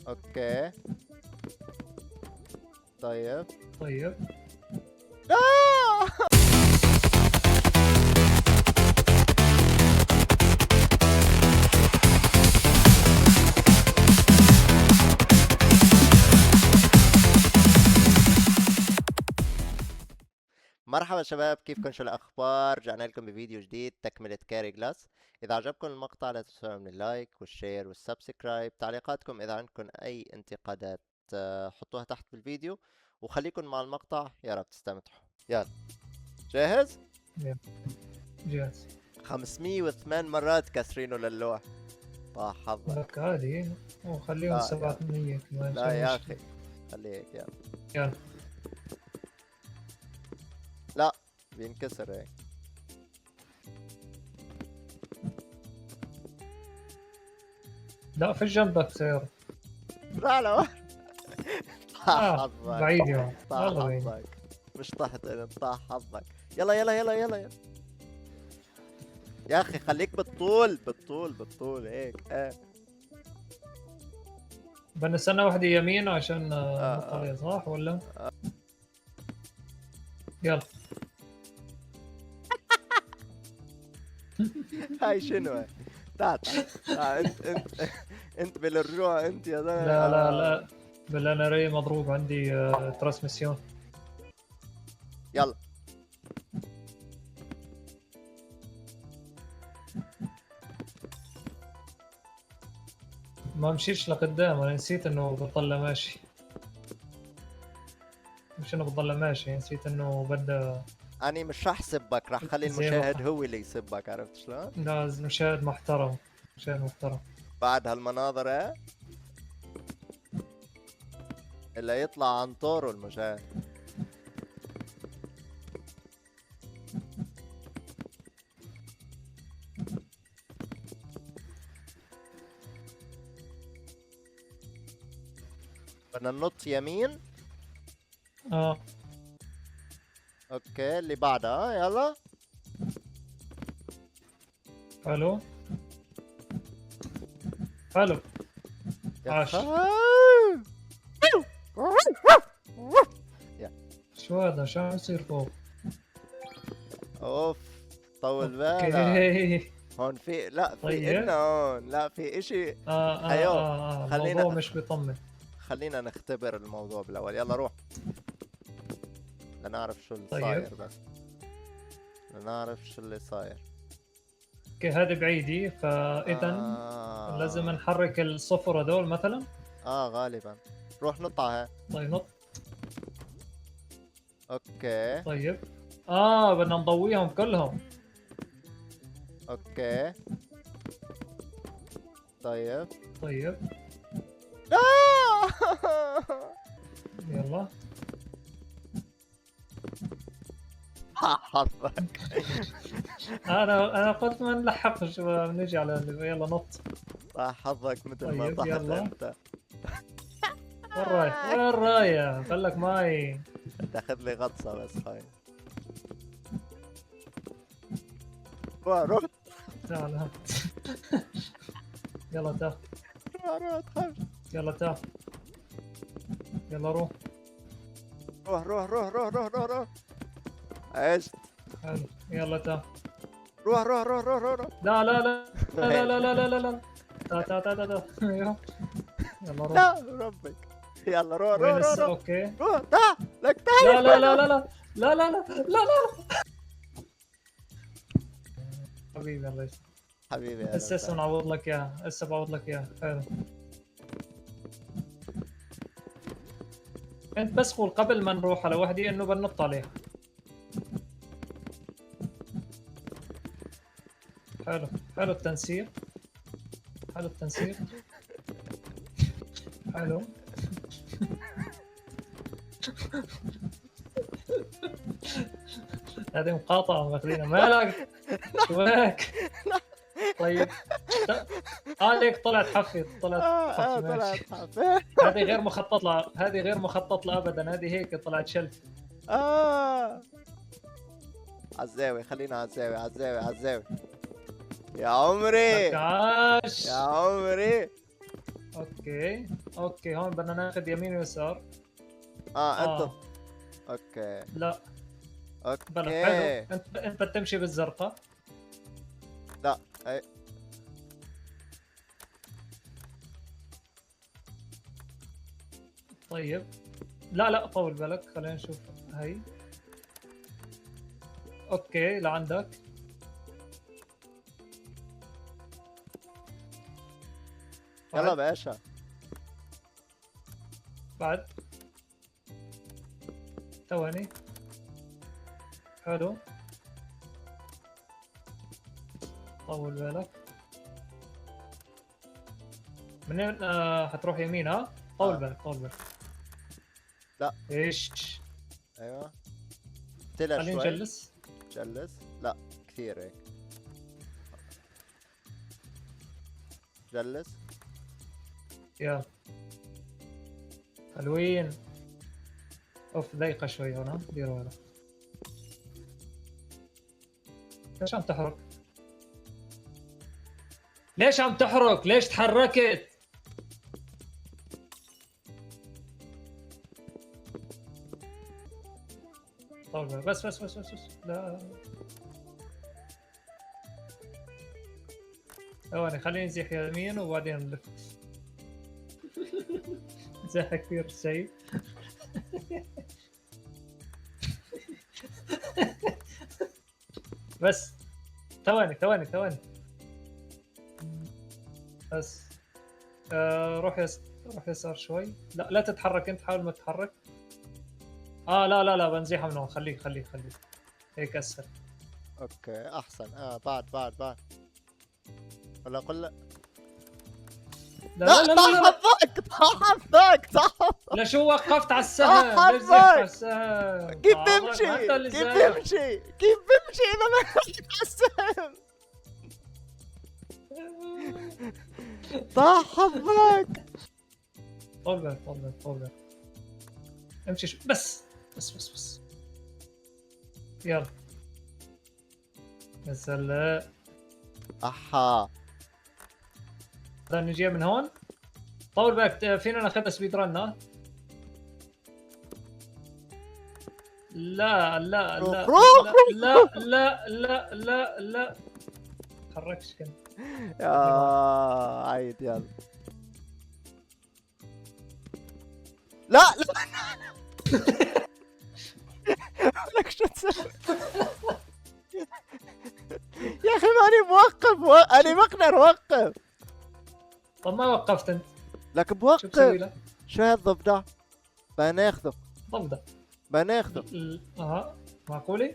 اوكي. طيب. طيب لا. مرحبا شباب، كيفكم؟ شو الاخبار؟ رجعنا لكم بفيديو جديد تكملة كاري جلاس. اذا عجبكم المقطع لا تنسوا من اللايك والشير والسبسكرايب. تعليقاتكم اذا عندكم اي انتقادات حطوها تحت بالفيديو، وخليكم مع المقطع، يا رب تستمتعوا. يلا، جاهز؟ يلا جاهز. 508 مرات كسرينه للوح. طاح حظك. لك عادي وخليهم لا 700 كمان لا عشان يا مشكلة. اخي، خليه هيك. يلا. يلا لا، بينكسر هيك. لا في جنبك سيارة. لا لا. طاح حظك. بعيد يا طاح والله بعيد. حظك. مش طحت انت، طاح حظك. يلا يلا يلا يلا يلا. يا اخي خليك بالطول بالطول بالطول هيك. بنستنى واحدة يمين عشان نط آه. عليه، صح ولا؟ يلا هاي شنو هاي؟ تعال تعال. انت انت بالرجوع انت يا زلمه. لا لا لا، بالاناري مضروب عندي ترانسميسيون. يلا. ما مشيش لقدام، انا نسيت انه بضل ماشي. مش انه بضل ماشي، نسيت انه بدأ. اني مش رح سبك، رح خلي زي المشاهد ما هو اللي يسبك، عرفت شلون؟ لا، مشاهد محترم، مشاهد محترم. بعد هالمناظر اللي يطلع عن طوره المشاهد. بدنا ننط يمين. اه اوكي، اللي بعدها يلا. حلو حلو. يا عاش. شو هذا؟ شو عم يصير فوق؟ اوف، طول بالك. اوكي. هون في، لا في طيب. إلنا هون، لا في اشي. ايوه. الموضوع خلينا مش بيطمن. خلينا نختبر الموضوع بالاول. يلا روح. لنعرف شو اللي طيب. صاير بس. لنعرف شو اللي صاير. اوكي هذه بعيدة، فاذا لازم نحرك الصفر هذول مثلا. غالبا. روح نط على هاي. طيب نط. اوكي. طيب بدنا نضويهم كلهم. اوكي. طيب. طيب لا. يلا. حظك. انا قلت ما نلحقش، نجي على يلا نط. حظك مثل ما طيب، طحت يلا. انت. وين رايح؟ وين رايح؟ خلك معي. تاخذ لي غطسة بس هاي. روح. تعال ها. يلا تعال. روح تخافش. يلا تعال. يلا روح. روح روح روح روح روح روح روح. عشت. حلو يلا تعال. روح روح روح روح روح روح. لا لا لا لا لا لا لا لا لا. تعال تعال تعال تعال. يلا روح. لا ربك. يلا روح روح وين روح روح. اوكي. روح تعال لك تعال. لا لا لا لا لا لا لا لا لا لا. حبيبي الله يسلمك. حبيبي هسه نعوض لك اياها، هسه بعوض لك اياها. حلو. انت بس قول قبل ما نروح على وحدي انه بنط عليها. حلو حلو التنسيق. حلو التنسيق. حلو. هذه مقاطعة ماخذينها، مالك؟ شو هيك؟ طيب ليك طلعت حفي، طلعت حفي ماشي. هذه غير مخطط لها، هذه غير مخطط لها ابدا، هذه هيك طلعت شلف. عالزاوية، خلينا عالزاوية عالزاوية عالزاوية. يا عمري. عاش. يا عمري. اوكي اوكي، هون بدنا ناخذ يمين ويسار. انت اوكي لا بلا، اوكي. حلو، انت بتمشي بالزرقاء. لا اي طيب لا لا، طول بالك، خلينا نشوف. هي اوكي لعندك. يلا بعد باشا. بعد ثواني. حلو، طول بالك. منين حتروح يمين؟ ها طول بالك، طول بالك. لا ايش؟ ايوه طلع خلينا شوي. نجلس. جلس. لا كثير هيك. جلس. يلا حلوين. اوف ضيقة شوي هنا، ديروا بالك. ليش عم تحرك؟ ليش عم تحرك؟ ليش تحركت؟ طول بالك، بس. لا ثواني، خليني نزيح يمين وبعدين نلف. زاحة كثير الشيء. بس ثواني بس. روح روح يسار شوي. لا تتحرك، انت حاول ما تتحرك. لا بنزيحها من هون. خليك هيك اسهل. اوكي احسن. بعد ولا قل لا. لا حظك. لا، شو وقفت على السهم؟ حظك. ليش زحت على السهم؟ كيف حظك، ما انت اللي زايح. بمشي اذا ما رحت على السهم؟ طاح حظك. طول بالك. امشي شو بس. يلا نزل. احا بدنا نجي من هون. طول بالك، فينا ناخذها سبيد رن. ها لا تحركش كنت. يا عيد يلا. لا لك شو تسوي؟ يا اخي ماني موقف. انا مقدر اوقف. طب ما وقفت انت؟ لك شو بسوي بوقف. لك؟ شو هالضفدع؟ بناخذه. ضفدع. بناخذه. معقولة؟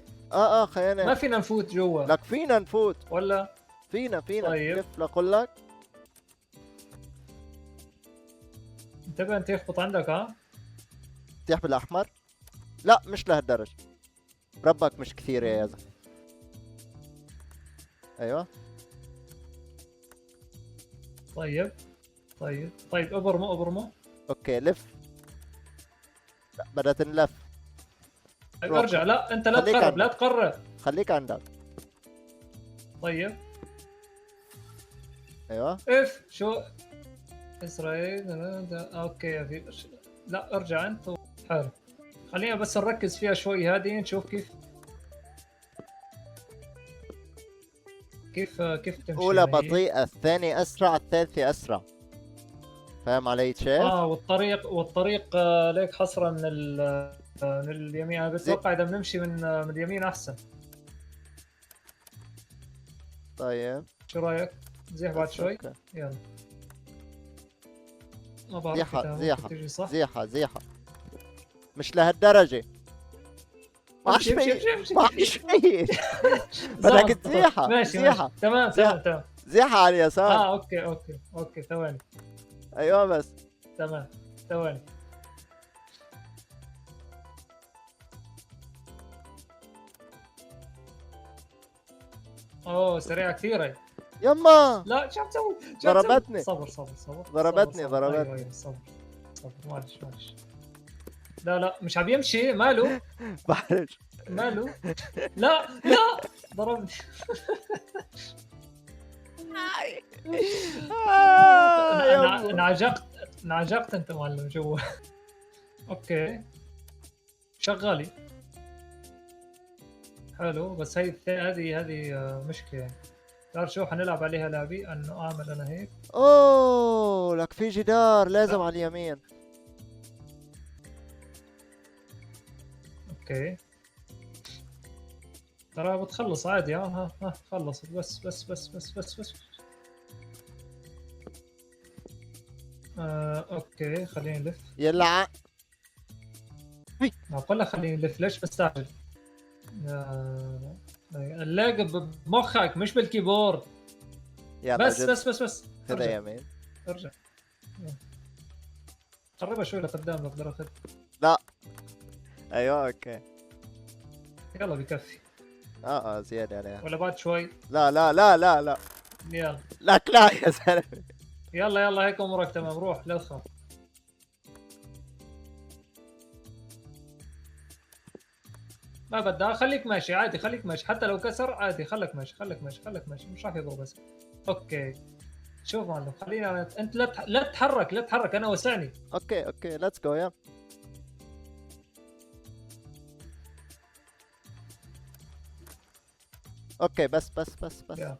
خلينا. ما فينا نفوت جوا لك فينا نفوت. ولا؟ فينا طيب. كيف لأقول لك؟ انتبه انت يخبط عندك. ها تيح بالاحمر. لا مش لهالدرجة. ربك مش كثير يا زلمة. ايوه طيب ابرمه. اوكي لف. لا بدها تنلف. طيب ارجع. لا انت لا تقرب. خليك عندك. طيب ايوه اف شو اسرائيل. اوكي لا ارجع انت. حلو، خلينا بس نركز فيها شوي. هذه نشوف كيف تمشي. اولى بطيئة، الثانية اسرع، الثالثة اسرع. فاهم علي شيخ؟ والطريق ليك حصرا من اليمين. انا بتوقع اذا بنمشي من اليمين احسن. طيب شو رايك؟ زيح بعد شوي. أوكي. يلا ما بعرف زيحة مش لهالدرجة. معش فيه. بدك تزيحها. ماشي. تمام. زيحها على اليسار. اوكي ثواني. ايوه بس تمام ثواني. اوه سريعة كثير هي. يما لا شو عم تسوي؟ ضربتني. صبر. ضربتني. أيوة. صبر معلش. لا مش عم يمشي. ماله؟ بعرف ماله؟ لا ضربني. يلا. انعجقت انت معلم جوا. اوكي شغالي حلو، بس هذه مشكلة يعني. تعرف شو حنلعب عليها لعبي انه اعمل انا هيك. اوه لك في جدار لازم لا. على اليمين. اوكي ترى بتخلص عادي. ها خلصت. بس اوكي خليني نلف. يلا بقول لك خليني نلف، ليش مستعجل؟ اللاعب بمخك مش بالكيبورد. يلا بس جد. بس خذها ارجع يمين. ارجع. قربها شوي لقدام بقدر اخذ. لا ايوه اوكي. يلا بكفي زيادة عليها. ولا بعد شوي؟ لا لا لا لا لا يلا لك لا يا زلمة. يلا هيك امورك تمام. روح لا تخاف. ما بدها. خليك ماشي عادي، خليك ماشي حتى لو كسر عادي. خليك ماشي مش راح يضرب بس. اوكي شوف معلم، خلينا انت لا تتحرك انا وسعني. اوكي ليتس جو يلا. اوكي بس يلا.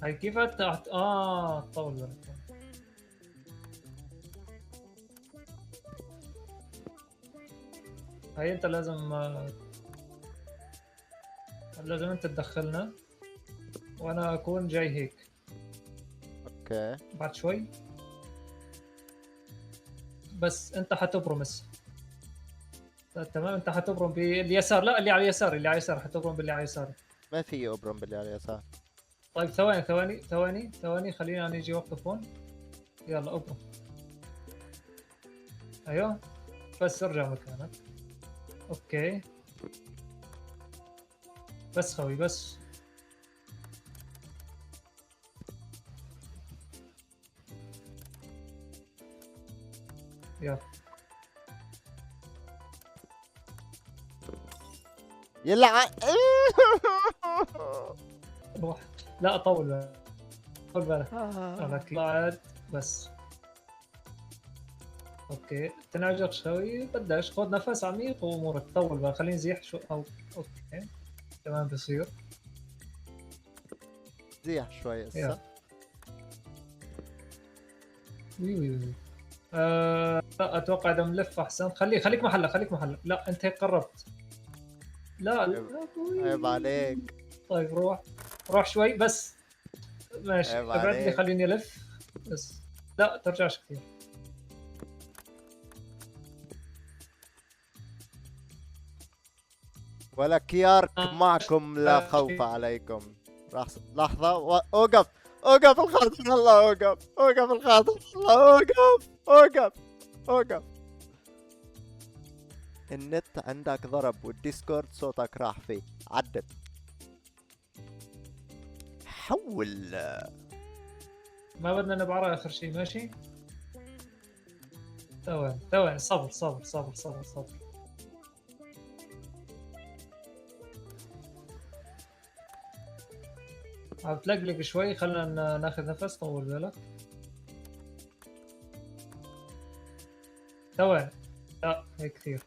هاي كيف تحت؟ طول بالك. هاي انت لازم انت تدخلنا وانا اكون جاي هيك. اوكي بعد شوي بس انت حتبرم تمام. انت حتبرم باليسار. لا اللي على اليسار حتبرم باللي على اليسار. ما في ابرم باللي على اليسار. طيب ثواني خلينا نيجي وقف هون. يلا ابرم. ايوه بس ارجع مكانك. اوكي بس خوي بس. يلا يلا روح. لا طول بالك انا طلعت بس. اوكي تنعجق شوي، بداش خذ نفس عميق وامورك. طول بالك خليني زيح شو او اوكي تمام بصير. زيح شوي هسه. وي لا اتوقع اذا ملف احسن. خليك محلك. لا انت هيك قربت. لا عيب عليك. طيب روح شوي بس. ماشي عيب ابعد لي عليك. خليني الف بس. لا ترجعش كثير. ولا كيارك معكم لا خوف عليكم. لحظة اوقف الخاطر الله اوقف الخاطر الله اوقف. النت عندك ضرب والديسكورد صوتك راح فيه. عدل حول. ما بدنا نبعرها اخر شيء. ماشي ثواني صبر. عم تلقلق شوي. خلينا ناخذ نفس. طول بالك. ثواني. لا هيك كثير.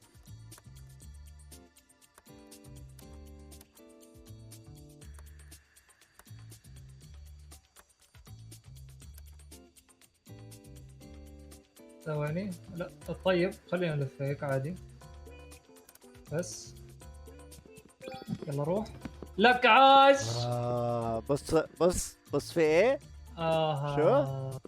ثواني. لا طيب خلينا نلف هيك عادي بس. يلا روح. لك عاش. بص في ايه. شو؟